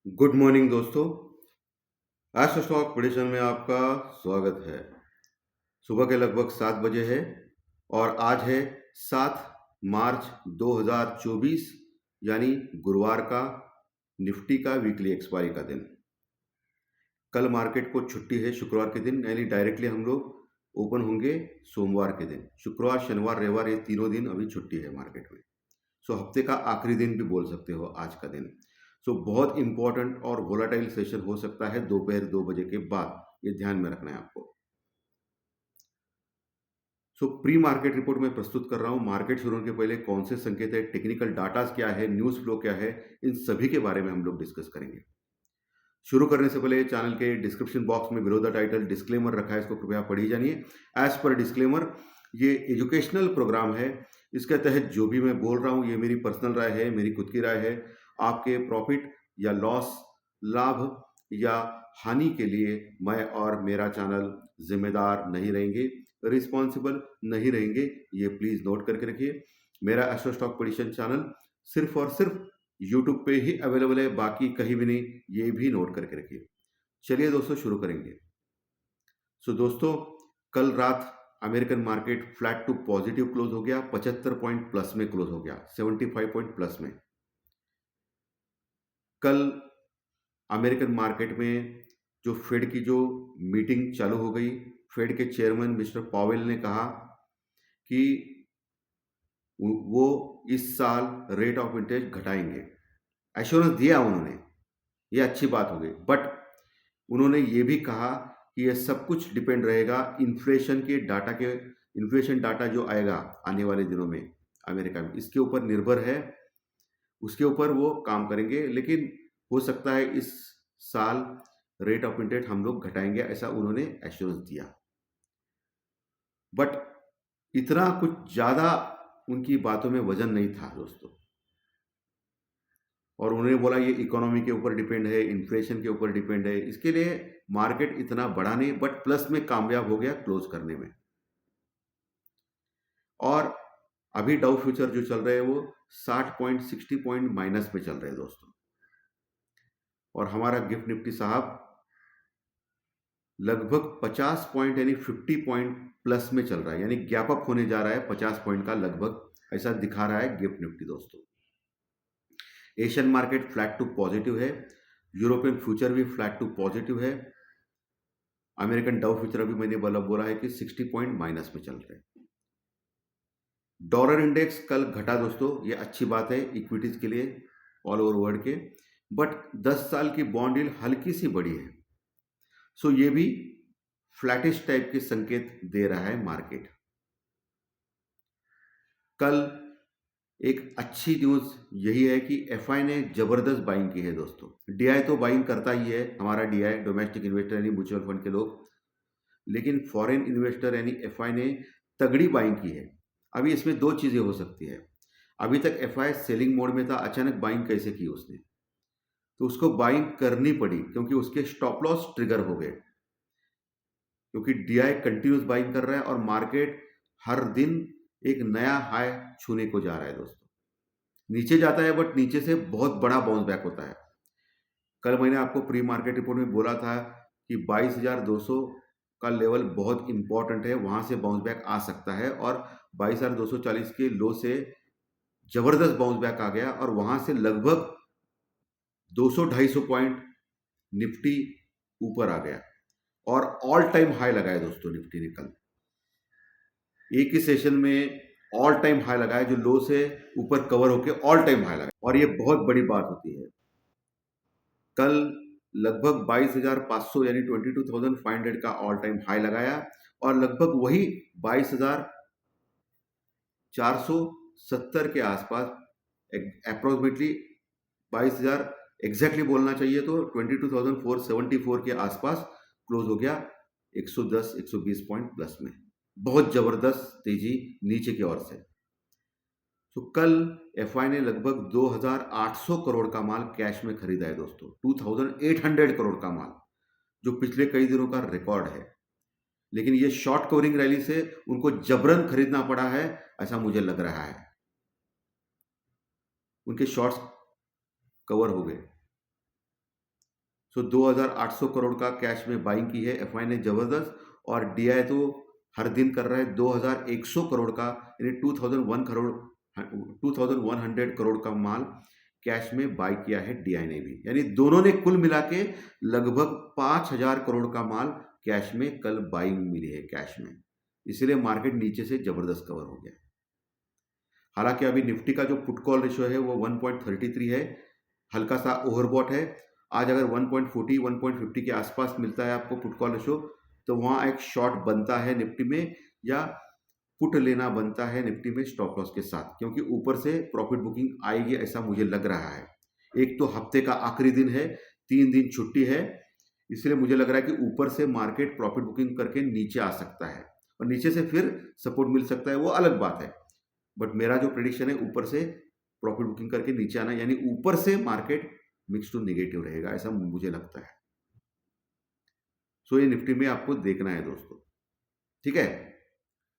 Good morning दोस्तों। आज stock prediction में आपका स्वागत है। सुबह के लगभग 7 बजे है और आज है 7 मार्च 2024 यानी गुरुवार का निफ्टी का वीकली एक्सपायरी का दिन। कल मार्केट को छुट्टी है शुक्रवार के दिन, यानी डायरेक्टली हम लोग ओपन होंगे सोमवार के दिन। शुक्रवार शनिवार रविवार ये तीनों दिन अभी छुट्टी है मार्केट में। सो हफ्ते का आखिरी दिन भी बोल सकते हो आज का दिन। सो बहुत इंपॉर्टेंट और वोलाटाइल सेशन हो सकता है दोपहर 2 बजे के बाद, ये ध्यान में रखना है आपको। सो प्री मार्केट रिपोर्ट में प्रस्तुत कर रहा हूँ। मार्केट शुरू होने के पहले कौन से संकेत है, टेक्निकल डाटाज क्या है, न्यूज़ फ्लो क्या है, इन सभी के बारे में हम लोग डिस्कस करेंगे। शुरू करने से पहले चैनल के डिस्क्रिप्शन बॉक्स में बिलो द टाइटल डिस्क्लेमर रखा है, इसको कृपया पढ़ी जानिए। एज पर डिस्क्लेमर, ये एजुकेशनल प्रोग्राम है। इसके तहत जो भी मैं बोल रहा हूँ ये मेरी पर्सनल राय है, मेरी खुद की राय है। आपके प्रॉफिट या लॉस, लाभ या हानि के लिए मैं और मेरा चैनल जिम्मेदार नहीं रहेंगे, रिस्पॉन्सिबल नहीं रहेंगे, ये प्लीज़ नोट करके रखिए। मेरा एस्ट्रो स्टॉक प्रेडिक्शन चैनल सिर्फ और सिर्फ यूट्यूब पे ही अवेलेबल है, बाकी कहीं भी नहीं, ये भी नोट करके रखिए। चलिए दोस्तों शुरू करेंगे। सो दोस्तों, कल रात American market flat to positive close हो गया, 75 पॉइंट प्लस में क्लोज हो गया, 75 पॉइंट प्लस में। कल अमेरिकन मार्केट में जो फेड की जो मीटिंग चालू हो गई, फेड के चेयरमैन मिस्टर पावेल ने कहा कि वो इस साल रेट ऑफ इंटरेस्ट घटाएंगे। एश्योरेंस दिया उन्होंने, ये अच्छी बात हो गई। बट उन्होंने ये भी कहा कि ये सब कुछ डिपेंड रहेगा इन्फ्लेशन के डाटा के, इन्फ्लेशन डाटा जो आएगा आने वाले दिनों में अमेरिका में, इसके ऊपर निर्भर है, उसके ऊपर वो काम करेंगे। लेकिन हो सकता है इस साल रेट ऑफ इंटरेस्ट हम लोग घटाएंगे, ऐसा उन्होंने एश्योरेंस दिया। बट इतना कुछ ज़्यादा उनकी बातों में वजन नहीं था दोस्तों। और उन्होंने बोला ये इकोनॉमी के ऊपर डिपेंड है, इन्फ्लेशन के ऊपर डिपेंड है, इसके लिए मार्केट इतना बढ़ा नहीं, बट प्लस में कामयाब हो गया क्लोज करने में। और अभी डाउ फ्यूचर जो चल रहे हैं वो 60 पॉइंट 60 पॉइंट माइनस में चल रहे हैं दोस्तों। और हमारा गिफ्ट निफ्टी साहब लगभग 50 पॉइंट यानी 50 पॉइंट प्लस में चल रहा है, यानी गैप अप होने जा रहा है 50 पॉइंट का लगभग, ऐसा दिखा रहा है गिफ्ट निफ्टी दोस्तों। Asian market flat to positive है, यूरोपियन फ्यूचर भी फ्लैट टू पॉजिटिव है। अमेरिकन डाउ फ्यूचर अभी मैंने बोला है कि 60 पॉइंट माइनस में चल रहे हैं। डॉलर इंडेक्स कल घटा दोस्तों, ये अच्छी बात है इक्विटीज के लिए ऑल ओवर वर्ल्ड के। बट 10 साल की बॉन्ड यील्ड हल्की सी बढ़ी है, सो ये भी फ्लैटिश टाइप के संकेत दे रहा है मार्केट। कल एक अच्छी न्यूज़ यही है कि एफआई ने जबरदस्त बाइंग की है दोस्तों। डीआई तो बाइंग करता ही है, हमारा डीआई डोमेस्टिक इन्वेस्टर यानी म्यूचुअल फंड के लोग, लेकिन फॉरेन इन्वेस्टर यानी एफआई ने तगड़ी बाइंग की है। अभी इसमें दो चीज़ें हो सकती है। अभी तक एफआई सेलिंग मोड में था, अचानक बाइंग कैसे की उसने, तो उसको बाइंग करनी पड़ी क्योंकि उसके स्टॉप लॉस ट्रिगर हो गए, क्योंकि डीआई कंटिन्यूस बाइंग कर रहा है और मार्केट हर दिन एक नया हाई छूने को जा रहा है दोस्तों। नीचे जाता है बट नीचे से बहुत बड़ा बाउंस बैक होता है। कल मैंने आपको प्री मार्केट रिपोर्ट में बोला था कि 22,200 का लेवल बहुत इंपॉर्टेंट है, वहां से बाउंस बैक आ सकता है। और 22,240 के लो से जबरदस्त बाउंस बैक आ गया और वहां से लगभग 200-250 पॉइंट निफ्टी ऊपर आ गया और ऑल टाइम हाई लगाया दोस्तों निफ्टी ने कल। एक ही सेशन में ऑल टाइम हाई लगाया, जो लो से ऊपर कवर होकर ऑल टाइम हाई लगाया, और ये बहुत बड़ी बात होती है। कल लगभग 22,500 यानी 22,500 का ऑल टाइम हाई लगाया और लगभग वही 22,470 के आसपास, अप्रोक्सीमेटली 22,000 एग्जैक्टली बोलना चाहिए तो 22,474 के आसपास क्लोज हो गया, 110-120 पॉइंट प्लस में। बहुत जबरदस्त तेजी नीचे की ओर से। तो कल एफआई ने लगभग 2,800 करोड़ का माल कैश में खरीदा है दोस्तों, 2,800 करोड़ का माल, जो पिछले कई दिनों का रिकॉर्ड है। लेकिन ये शॉर्ट कवरिंग रैली से उनको जबरन खरीदना पड़ा है, ऐसा मुझे लग रहा है। उनके शॉर्ट्स कवर हो गए। सो 2,800 करोड़ का कैश में बाइंग की है एफआई ने जबरदस्त। और डीआई तो हर दिन कर रहा है 2,100 करोड़ का, यानी 2,100 करोड़ का माल कैश में बाई किया है डीआई ने भी। यानी दोनों ने कुल मिला के लगभग 5,000 करोड़ का माल कैश में कल बाइंग मिली है कैश में, इसलिए मार्केट नीचे से जबरदस्त कवर हो गया। हालांकि अभी निफ्टी का जो पुट कॉल रेशियो है वो 1.33 है, हल्का सा ओवरबॉट है। आज अगर 1.40 1.50 के आसपास मिलता है आपको पुट कॉल रेशियो, तो वहाँ एक शॉर्ट बनता है निफ्टी में, या पुट लेना बनता है निफ्टी में स्टॉप लॉस के साथ, क्योंकि ऊपर से प्रॉफिट बुकिंग आएगी ऐसा मुझे लग रहा है। एक तो हफ्ते का आखिरी दिन है, 3 दिन छुट्टी है, इसलिए मुझे लग रहा है कि ऊपर से मार्केट प्रॉफिट बुकिंग करके नीचे आ सकता है, और नीचे से फिर सपोर्ट मिल सकता है, वो अलग बात है। बट मेरा जो प्रेडिक्शन है ऊपर से प्रॉफिट बुकिंग करके नीचे आना, यानी ऊपर से मार्केट मिक्स टू नेगेटिव रहेगा ऐसा मुझे लगता है। सो ये निफ्टी में आपको देखना है दोस्तों, ठीक है।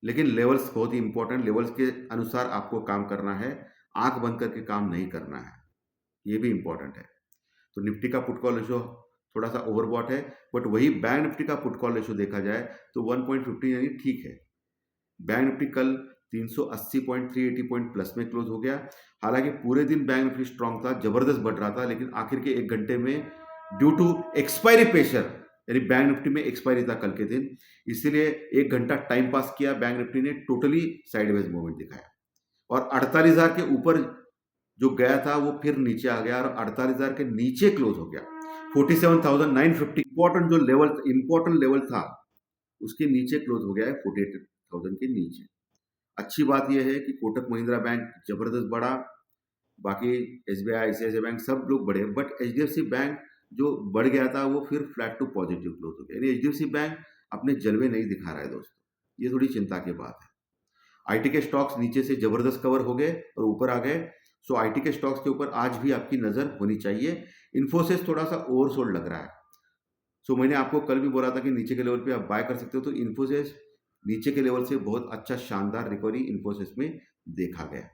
लेकिन लेवल्स बहुत ही इंपॉर्टेंट, लेवल्स के अनुसार आपको काम करना है, आंख बंद करके काम नहीं करना है, ये भी इंपॉर्टेंट है। तो निफ्टी का पुट कॉल रेशो थोड़ा सा ओवरबॉट है, बट वही बैंक निफ्टी का पुट कॉल रेशो देखा जाए तो 1.50 यानी ठीक है। बैंक निफ्टी कल 380.380 पॉइंट प्लस में क्लोज हो गया। हालांकि पूरे दिन बैंक निफ्टी स्ट्रांग था, जबरदस्त बढ़ रहा था, लेकिन आखिर के 1 घंटे में ड्यू टू एक्सपायरी प्रेशर, यानी बैंक निफ्टी में एक्सपायरी था कल के दिन, इसीलिए 1 घंटा टाइम पास किया बैंक निफ्टी ने, टोटली साइडवेज मूवमेंट दिखाया। और 48,000 के ऊपर जो गया था वो फिर नीचे आ गया, और 48,000 के नीचे क्लोज हो गया। 47,950 इंपॉर्टेंट लेवल था, उसके नीचे क्लोज हो गया है 48,000 के नीचे। अच्छी बात यह है कि कोटक महिंद्रा बैंक जबरदस्त बढ़ा, बाकी एसबीआई आईसीआईसीआई बैंक सब लोग बढ़े, बट एचडीएफसी बैंक जो बढ़ गया था वो फिर फ्लैट टू पॉजिटिव क्लोज हो गया, यानी एचडीएफसी बैंक अपने जलवे नहीं दिखा रहा है दोस्तों, ये थोड़ी चिंता की बात है। आईटी के स्टॉक्स नीचे से जबरदस्त कवर हो गए और ऊपर आ गए, सो आईटी के स्टॉक्स के ऊपर आज भी आपकी नजर होनी चाहिए। इन्फोसिस थोड़ा सा ओवरसोल्ड लग रहा है, सो मैंने आपको कल भी बोला था कि नीचे के लेवल पे आप बाय कर सकते हो, तो इन्फोसिस नीचे के लेवल से बहुत अच्छा शानदार रिकवरी इन्फोसिस में देखा गया।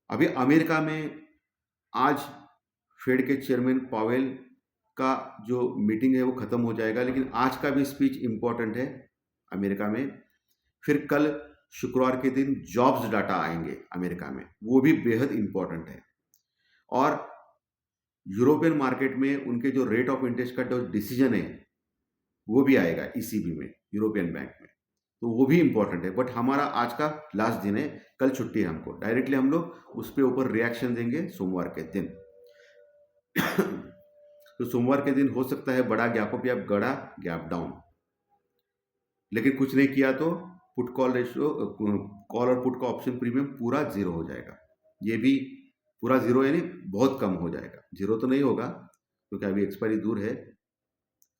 अभी अमेरिका में आज फेड के चेयरमैन पावेल का जो मीटिंग है वो खत्म हो जाएगा, लेकिन आज का भी स्पीच इंपॉर्टेंट है अमेरिका में। फिर कल शुक्रवार के दिन जॉब्स डाटा आएंगे अमेरिका में, वो भी बेहद इंपॉर्टेंट है। और यूरोपियन मार्केट में उनके जो रेट ऑफ इंटरेस्ट का जो डिसीजन है वो भी आएगा ईसीबी में, यूरोपियन बैंक में, तो वो भी इंपॉर्टेंट है। बट हमारा आज का लास्ट दिन है, कल छुट्टी है हमको, डायरेक्टली हम लोग उस पर ऊपर रिएक्शन देंगे सोमवार के दिन। तो सोमवार के दिन हो सकता है बड़ा गैप अप या बड़ा गैप डाउन, लेकिन कुछ नहीं किया तो पुट कॉल रेशियो, कॉल और पुट का ऑप्शन प्रीमियम पूरा जीरो हो जाएगा। ये भी पूरा जीरो यानी बहुत कम हो जाएगा, जीरो तो नहीं होगा क्योंकि अभी एक्सपायरी दूर है,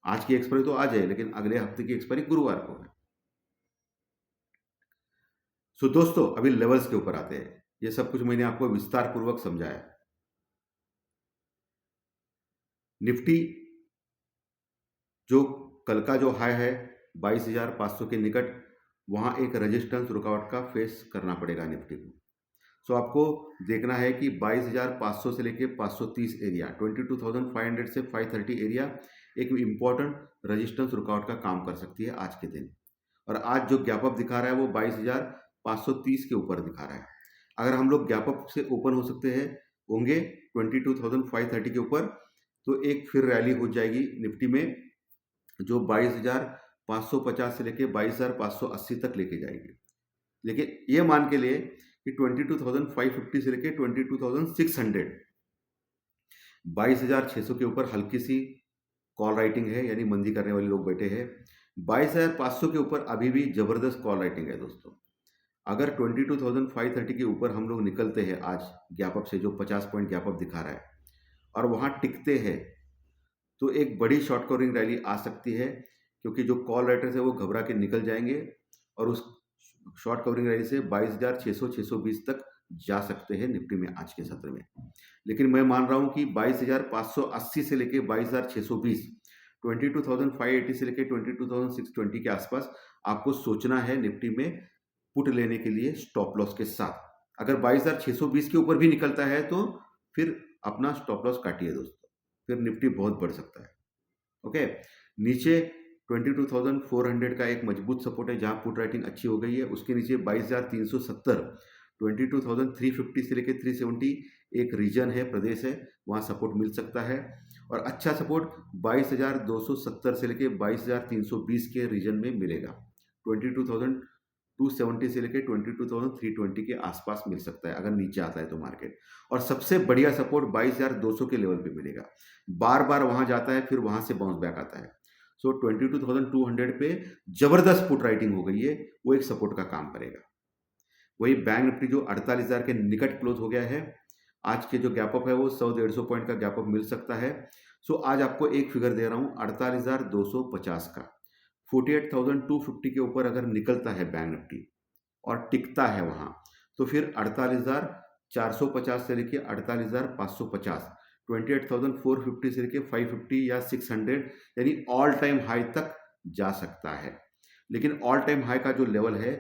आज की एक्सपायरी तो आज है, लेकिन अगले हफ्ते की एक्सपायरी गुरुवार को है। सो दोस्तों अभी लेवल्स के ऊपर आते हैं, ये सब कुछ मैंने आपको विस्तार पूर्वक समझाया। निफ्टी जो कल का जो हाई है 22,500 के निकट, वहां एक रेजिस्टेंस रुकावट का फेस करना पड़ेगा निफ्टी को। सो आपको देखना है कि 22,500 से लेके 530 एरिया, 22,500 से 530 एरिया एक इम्पॉर्टेंट रेजिस्टेंस रुकावट का काम कर सकती है आज के दिन। और आज जो गैप अप दिखा रहा है वो 22,530 के ऊपर दिखा रहा है। अगर हम लोग गैप अप से ओपन हो सकते हैं होंगे 22,530 के ऊपर, तो एक फिर रैली हो जाएगी निफ्टी में जो 22,550 से लेके 22,580 तक लेके जाएगी। लेकिन ये मान के लिए कि 22,550 से लेके 22,600, 22,600 के ऊपर हल्की सी कॉल राइटिंग है, यानी मंदी करने वाले लोग बैठे हैं। 22,500 के ऊपर अभी भी जबरदस्त कॉल राइटिंग है दोस्तों। अगर 22,530 के ऊपर हम लोग निकलते हैं आज गैप अप से, जो 50 पॉइंट गैप अप दिखा रहा है, और वहां टिकते हैं, तो एक बड़ी शॉर्ट कवरिंग रैली आ सकती है, क्योंकि जो कॉल राइटर्स है वो घबरा के निकल जाएंगे और उस शॉर्ट कवरिंग रैली से 22,600 620 तक जा सकते हैं निफ्टी में आज के सत्र में। लेकिन मैं मान रहा हूं कि 22,580 से लेके 22,620, 22,580 से लेके 22,620 के आसपास आपको सोचना है निफ्टी में पुट लेने के लिए स्टॉप लॉस के साथ। अगर 22,620 के ऊपर भी निकलता है तो फिर अपना स्टॉप लॉस काटिए दोस्तों, फिर निफ्टी बहुत बढ़ सकता है। ओके, नीचे 22,400 का एक मजबूत सपोर्ट है जहां पुट राइटिंग अच्छी हो गई है। उसके नीचे 22,370, 22,350 से लेकर 370 एक रीजन है, प्रदेश है, वहां सपोर्ट मिल सकता है। और अच्छा सपोर्ट 22,270 से लेकर 22,320 के रीजन में मिलेगा। 22,270 से लेकर 22,320 के आसपास मिल सकता है अगर नीचे आता है तो मार्केट। और सबसे बढ़िया सपोर्ट 22,200 के लेवल पे मिलेगा। बार बार वहां जाता है, फिर वहां से बाउंस बैक आता है। सो 22,200 पे जबरदस्त पुट राइटिंग हो गई है, वो एक सपोर्ट का काम करेगा। वही बैंक निफ्टी जो 48,000 के निकट क्लोज हो गया है, आज के जो गैप अप है वो 100-150 पॉइंट का गैप अप मिल सकता है। सो आज आपको एक फिगर दे रहा हूं 48,250 का। 48,250 के ऊपर अगर निकलता है बैंक निफ्टी और टिकता है वहां, तो फिर 48,450 से लेके 48,550, 28,450 से लेके 550 या 600 यानी ऑल टाइम हाई तक जा सकता है। लेकिन ऑल टाइम हाई का जो लेवल है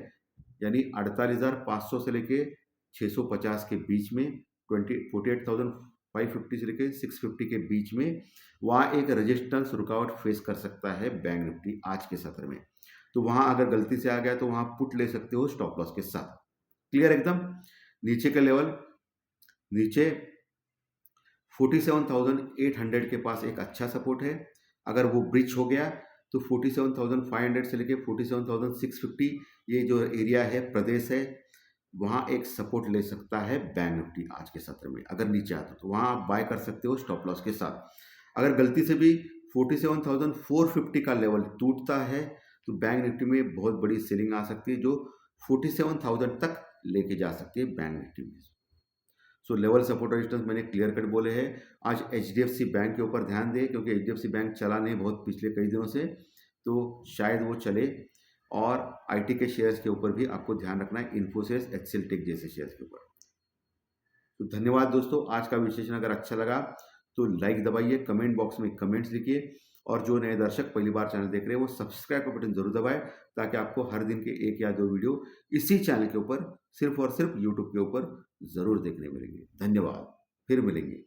यानी 48,500 से लेके 650 के बीच में, 48,550 से लेके 650 के बीच में, वहाँ एक रेजिस्टेंस रुकावट फेस कर सकता है बैंक निफ्टी आज के सत्र में। तो वहाँ अगर गलती से आ गया तो वहाँ पुट ले सकते हो स्टॉप लॉस के साथ। क्लियर एकदम। नीचे का लेवल, नीचे 47,800 के पास एक अच्छा सपोर्ट है। अगर वो ब्रिज हो गया तो 47,500 से लेके 47,650 ये जो एरिया है, प्रदेश है, वहाँ एक सपोर्ट ले सकता है बैंक निफ्टी आज के सत्र में। अगर नीचे आता तो वहाँ आप बाय कर सकते हो स्टॉप लॉस के साथ। अगर गलती से भी 47,450 का लेवल टूटता है तो बैंक निफ्टी में बहुत बड़ी सेलिंग आ सकती है जो 47,000 तक लेके जा सकती है बैंक निफ्टी में। सो लेवल सपोर्ट रेजिस्टेंस मैंने क्लियर कट बोले हैं। आज एचडीएफसी बैंक के ऊपर ध्यान दें क्योंकि एचडीएफसी बैंक चला नहीं बहुत पिछले कई दिनों से, तो शायद वो चले। और आईटी के शेयर्स के ऊपर भी आपको ध्यान रखना है, इन्फोसिस, एचसीएल टेक जैसे शेयर्स के ऊपर। तो धन्यवाद दोस्तों। आज का विश्लेषण अगर अच्छा लगा तो लाइक दबाइए, कमेंट बॉक्स में कमेंट्स लिखिए, और जो नए दर्शक पहली बार चैनल देख रहे हैं वो सब्सक्राइब का बटन जरूर दबाएं ताकि आपको हर दिन के 1 या 2 वीडियो इसी चैनल के ऊपर सिर्फ और सिर्फ यूट्यूब के ऊपर जरूर देखने मिलेंगे। धन्यवाद, फिर मिलेंगे।